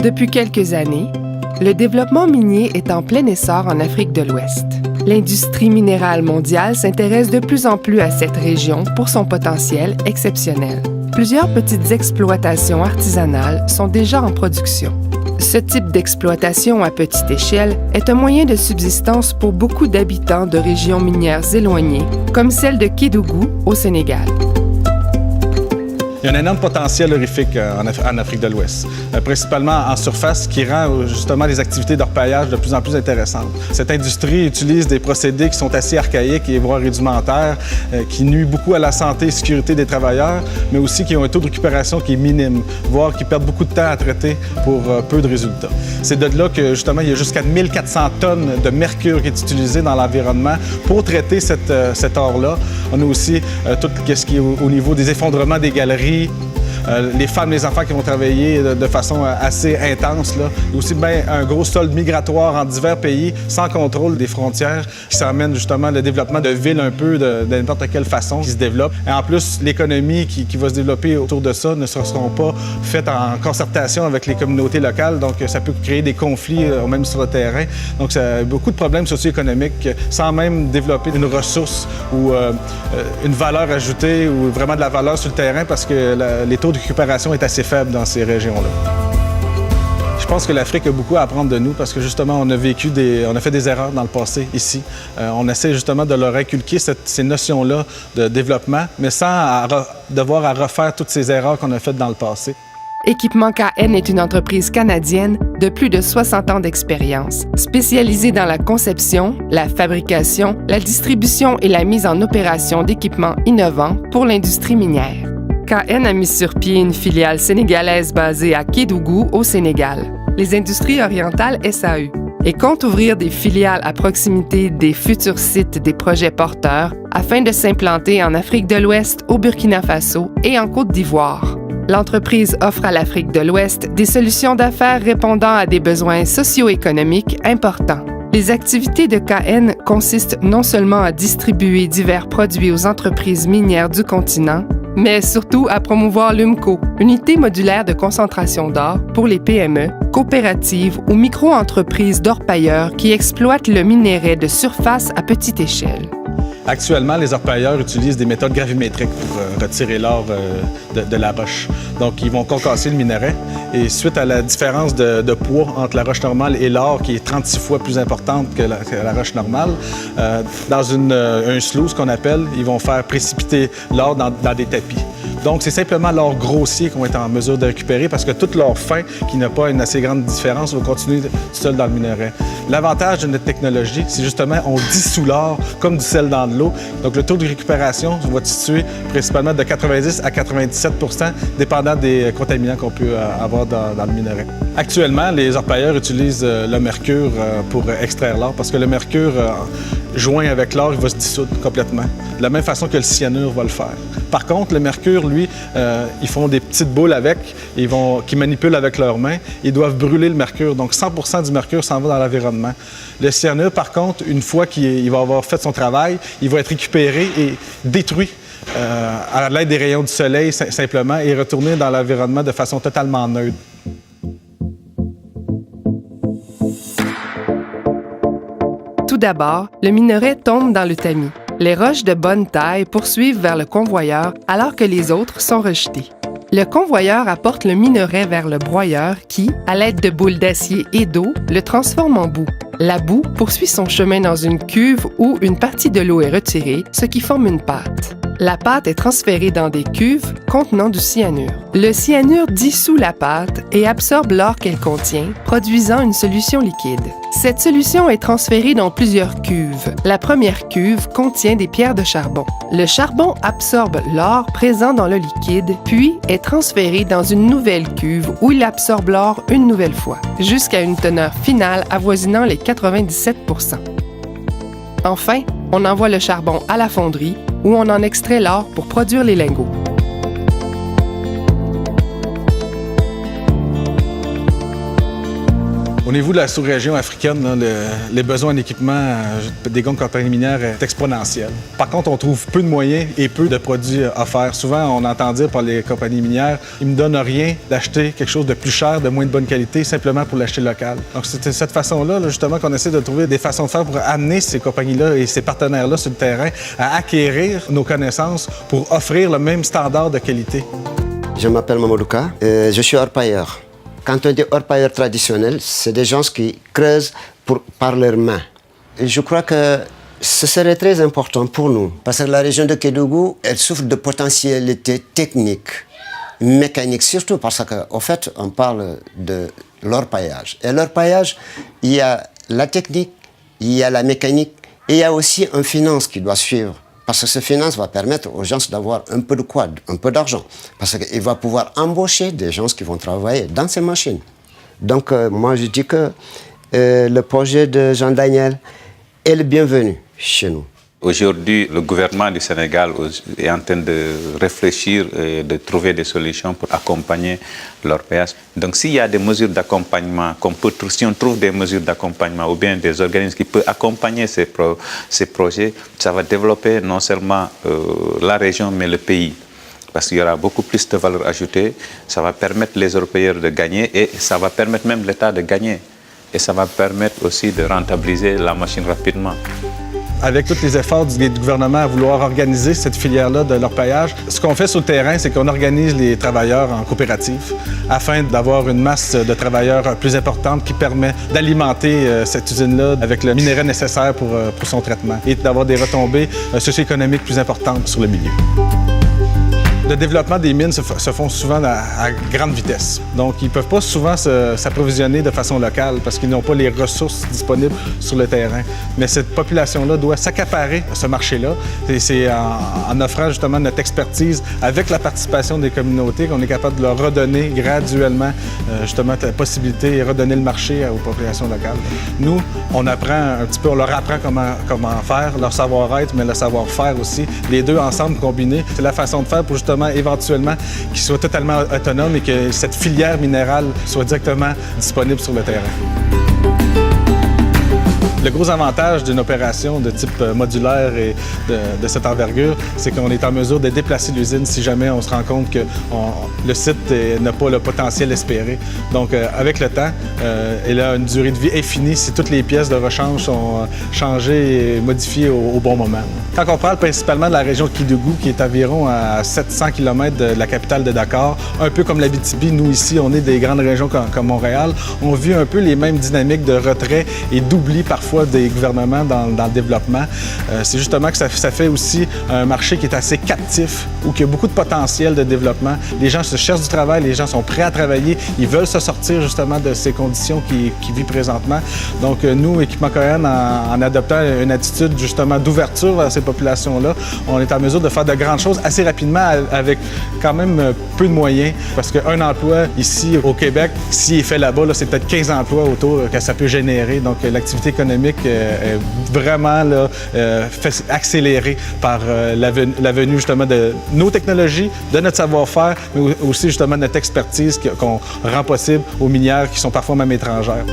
Depuis quelques années, le développement minier est en plein essor en Afrique de l'Ouest. L'industrie minérale mondiale s'intéresse de plus en plus à cette région pour son potentiel exceptionnel. Plusieurs petites exploitations artisanales sont déjà en production. Ce type d'exploitation à petite échelle est un moyen de subsistance pour beaucoup d'habitants de régions minières éloignées, comme celle de Kédougou au Sénégal. Il y a un énorme potentiel horrifique en Afrique de l'Ouest, principalement en surface, qui rend justement les activités d'orpaillage de plus en plus intéressantes. Cette industrie utilise des procédés qui sont assez archaïques et voire rudimentaires, qui nuisent beaucoup à la santé et sécurité des travailleurs, mais aussi qui ont un taux de récupération qui est minime, voire qui perdent beaucoup de temps à traiter pour peu de résultats. C'est de là que justement il y a jusqu'à 1400 tonnes de mercure qui est utilisé dans l'environnement pour traiter cet or-là. On a aussi tout ce qui est au niveau des effondrements des galeries, les femmes, les enfants qui vont travailler de façon assez intense. Là. Il y a aussi un gros solde migratoire en divers pays sans contrôle des frontières qui s'amène justement le développement de villes un peu de n'importe quelle façon qui se développent. Et en plus, l'économie qui va se développer autour de ça ne seront pas faites en concertation avec les communautés locales. Donc, ça peut créer des conflits même sur le terrain. Donc, ça a beaucoup de problèmes socio-économiques sans même développer une ressource ou une valeur ajoutée ou vraiment de la valeur sur le terrain parce que les taux de récupération est assez faible dans ces régions-là. Je pense que l'Afrique a beaucoup à apprendre de nous parce que justement, on a fait des erreurs dans le passé ici. On essaie justement de leur inculquer ces notions-là de développement, mais sans devoir à refaire toutes ces erreurs qu'on a faites dans le passé. Équipement KN est une entreprise canadienne de plus de 60 ans d'expérience, spécialisée dans la conception, la fabrication, la distribution et la mise en opération d'équipements innovants pour l'industrie minière. KN a mis sur pied une filiale sénégalaise basée à Kédougou, au Sénégal, les Industries orientales SAE, et compte ouvrir des filiales à proximité des futurs sites des projets porteurs afin de s'implanter en Afrique de l'Ouest, au Burkina Faso et en Côte d'Ivoire. L'entreprise offre à l'Afrique de l'Ouest des solutions d'affaires répondant à des besoins socio-économiques importants. Les activités de KN consistent non seulement à distribuer divers produits aux entreprises minières du continent, mais surtout à promouvoir l'UMCO, unité modulaire de concentration d'or pour les PME, coopératives ou micro-entreprises d'orpailleurs qui exploitent le minerai de surface à petite échelle. Actuellement, les orpailleurs utilisent des méthodes gravimétriques pour retirer l'or de la roche. Donc, ils vont concasser le minerai et suite à la différence de poids entre la roche normale et l'or, qui est 36 fois plus importante que la roche normale, dans un sluice qu'on appelle, ils vont faire précipiter l'or dans des tapis. Donc, c'est simplement l'or grossier qu'on va être en mesure de récupérer parce que toute l'or fin, qui n'a pas une assez grande différence, va continuer tout seul dans le minerai. L'avantage de notre technologie, c'est justement on dissout l'or comme du sel dans de l'eau. Donc, le taux de récupération va se situer principalement de 90 à 97 %, dépendant des contaminants qu'on peut avoir dans le minerai. Actuellement, les orpailleurs utilisent le mercure pour extraire l'or parce que le mercure, joint avec l'or, il va se dissoudre complètement, de la même façon que le cyanure va le faire. Par contre, le mercure, lui, ils font des petites boules avec, qui manipulent avec leurs mains. Ils doivent brûler le mercure. Donc, 100 % du mercure s'en va dans l'environnement. Le cyanure, par contre, une fois qu'il va avoir fait son travail, il va être récupéré et détruit à l'aide des rayons du soleil, simplement, et retourner dans l'environnement de façon totalement neutre. Tout d'abord, le minerai tombe dans le tamis. Les roches de bonne taille poursuivent vers le convoyeur alors que les autres sont rejetées. Le convoyeur apporte le minerai vers le broyeur qui, à l'aide de boules d'acier et d'eau, le transforme en boue. La boue poursuit son chemin dans une cuve où une partie de l'eau est retirée, ce qui forme une pâte. La pâte est transférée dans des cuves contenant du cyanure. Le cyanure dissout la pâte et absorbe l'or qu'elle contient, produisant une solution liquide. Cette solution est transférée dans plusieurs cuves. La première cuve contient des pierres de charbon. Le charbon absorbe l'or présent dans le liquide, puis est transféré dans une nouvelle cuve où il absorbe l'or une nouvelle fois, jusqu'à une teneur finale avoisinant les 97 %. Enfin, on envoie le charbon à la fonderie où on en extrait l'or pour produire les lingots. Au niveau de la sous-région africaine, là, les besoins en équipement des grandes compagnies minières est exponentiel. Par contre, on trouve peu de moyens et peu de produits offerts. Souvent, on entend dire par les compagnies minières, ils ne me donnent rien d'acheter quelque chose de plus cher, de moins de bonne qualité, simplement pour l'acheter local. Donc, c'est de cette façon-là, justement, qu'on essaie de trouver des façons de faire pour amener ces compagnies-là et ces partenaires-là sur le terrain à acquérir nos connaissances pour offrir le même standard de qualité. Je m'appelle Mamadouka, je suis orpailleur. Quand on dit orpailleur traditionnel, c'est des gens qui creusent par leurs mains. Et je crois que ce serait très important pour nous, parce que la région de Kédougou, elle souffre de potentialité technique, mécanique, surtout parce qu'en fait, on parle de l'orpaillage. Et l'orpaillage, il y a la technique, il y a la mécanique, et il y a aussi une finance qui doit suivre. Parce que cette finance va permettre aux gens d'avoir un peu de quoi, un peu d'argent. Parce qu'il va pouvoir embaucher des gens qui vont travailler dans ces machines. Donc, moi, je dis que le projet de Jean-Daniel est le bienvenu chez nous. Aujourd'hui, le gouvernement du Sénégal est en train de réfléchir et de trouver des solutions pour accompagner l'orpaillage. Donc, s'il y a des mesures d'accompagnement, si on trouve des mesures d'accompagnement ou bien des organismes qui peuvent accompagner ces projets, ça va développer non seulement la région, mais le pays. Parce qu'il y aura beaucoup plus de valeur ajoutée, ça va permettre les orpailleurs de gagner et ça va permettre même l'État de gagner. Et ça va permettre aussi de rentabiliser la machine rapidement. Avec tous les efforts du gouvernement à vouloir organiser cette filière-là de l'orpaillage, ce qu'on fait sur le terrain, c'est qu'on organise les travailleurs en coopérative afin d'avoir une masse de travailleurs plus importante qui permet d'alimenter cette usine-là avec le minerai nécessaire pour son traitement et d'avoir des retombées socio-économiques plus importantes sur le milieu. Le développement des mines se font souvent à grande vitesse. Donc, ils ne peuvent pas souvent s'approvisionner de façon locale parce qu'ils n'ont pas les ressources disponibles sur le terrain. Mais cette population-là doit s'accaparer ce marché-là. C'est en offrant justement notre expertise avec la participation des communautés qu'on est capable de leur redonner graduellement justement la possibilité et redonner le marché aux populations locales. Nous, on apprend un petit peu, on leur apprend comment faire, leur savoir-être, mais le savoir-faire aussi. Les deux ensemble combinés, c'est la façon de faire pour justement éventuellement qu'ils soient totalement autonomes et que cette filière minérale soit directement disponible sur le terrain. Le gros avantage d'une opération de type modulaire et de cette envergure, c'est qu'on est en mesure de déplacer l'usine si jamais on se rend compte que le site n'a pas le potentiel espéré. Donc, avec le temps, elle a une durée de vie infinie si toutes les pièces de rechange sont changées et modifiées au bon moment. Quand on parle principalement de la région de Kédougou, qui est environ à 700 km de la capitale de Dakar, un peu comme l'Abitibi, nous ici, on est des grandes régions comme Montréal, on vit un peu les mêmes dynamiques de retrait et d'oubli parfois des gouvernements dans le développement. C'est justement que ça fait aussi un marché qui est assez captif, où il y a beaucoup de potentiel de développement. Les gens se cherchent du travail, les gens sont prêts à travailler, ils veulent se sortir justement de ces conditions qu'ils vivent présentement. Donc nous, Équipement Coréen, en adoptant une attitude justement d'ouverture vers ces populations-là, on est en mesure de faire de grandes choses assez rapidement avec quand même peu de moyens. Parce qu'un emploi ici au Québec, s'il est fait là-bas, c'est peut-être 15 emplois autour que ça peut générer. Donc l'activité économique est vraiment fait accélérer par la venue justement de nos technologies, de notre savoir-faire, mais aussi justement de notre expertise qu'on rend possible aux minières qui sont parfois même étrangères.